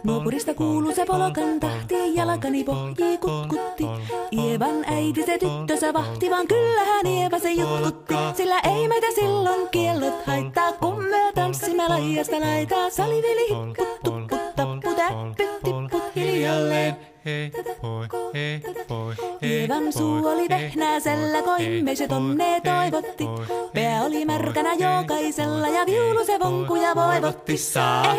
Nuopurista kuuluu se polokan tahti, jalkani pohjii kutkutti. Ievan äiti se tyttönsä vahti, vaan kyllähän Ieva se jutkutti. Sillä ei meitä silloin kiellot haittaa, kun me tanssimme laijasta laitaa. Salivili hipput, tupput, tapput, äppyt, tipput hiljalleen. Ievan suu oli vehnäisellä, koimme se tonne toivotti. Pää oli märkänä jokaisella ja viulu se vonkuja voivotti.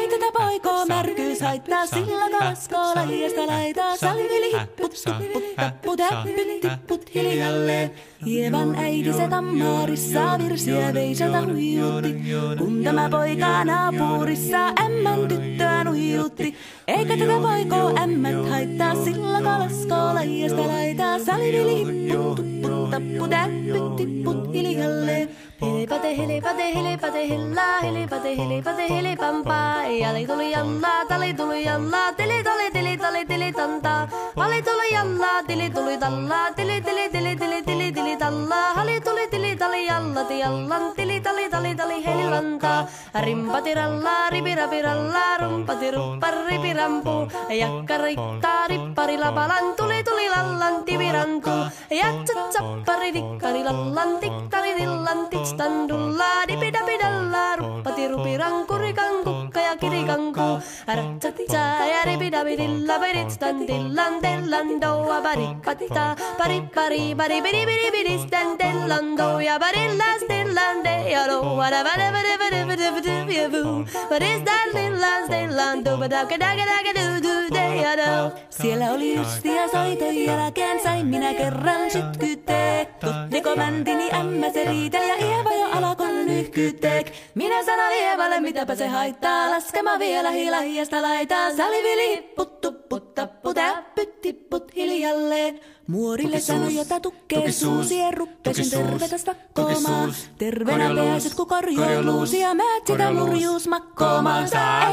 Ei tätä poikoo märkyys haittaa, sillä kalaskoo laijasta laitaa. Salivili hipput, tupput, tapput, äppyt, tipput hiljalleen. Ievan äiti se kammarissa virsiä veiseltä huijutti, kun tämä poika naapurissa ämmän tyttöä nuijutti. Eikä tätä poikoo ämmät haittaa, sillä kalaskoo laijasta laitaa. Salivili hipput, tupput, tapput, äppyt, tipput hiljalleen. Helipate, helipate, helipate, hellaa, helipate, helipate, helipampaa. Jali tuli jallaa, tali tuli jallaa, tili tali, tili tali, tili tantaa. Hali tuli jallaa, tili tuli tallaa, tili tili tili tili tili tili tallaa. Hali tuli tili tali jallati jallan, tili tali tali tali helilantaa. Rimpati rallaa, ripirapi rallaa, rumpati ruppar ripirampu. Jakka rikkaa, rippari lapalan, tuli tuli lallan, tivirantu. Jatsat sappari dikkari lallan, tikkari dillan, tikstandullaa, dipidapidallaa, ruppati rupiranku, rikankukka ja kirikanku. Ratsatsaa ja ripidapidilla, piritstan dillan, tellan doa, parippatta, paripari, paripidipidipidistan, tellan doa, parillas, tellan dealo, siellä oli lystiä soiton jälkeen, sain minä kerran sytkyteek. Tottiko mäntini ämmä se riiteli ja Ieva jo alkoi nyhkyteek. Minä sanon Ievalle, mitäpä se haittaa, laskema vielä hilahiasta laitaa. Salivili hipput, tupput, tapput, äppyt, tipput hiljalleen. Muorille sanoi, jota tukkee suusien ruppesin tervetäs vakkoomaan. Terveenä pääset, kun korjouluusi ja määt sitä murjuus makkoomaan.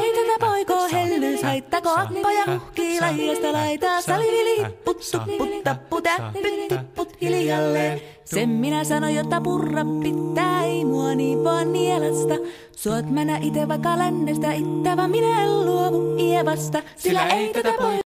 Ei tätä poikoo hellyys haittako, appoja huhkii laijasta laitaa. Salivili hipput, tupput, tapput, äppyt, tipput hiljalleen. Sen minä sanoin, jota purra pitää, ei mua niin vaan nielasta. Suot mänä ite vaikka lännestä, ittävä minä en luovu Ievasta, sillä ei tätä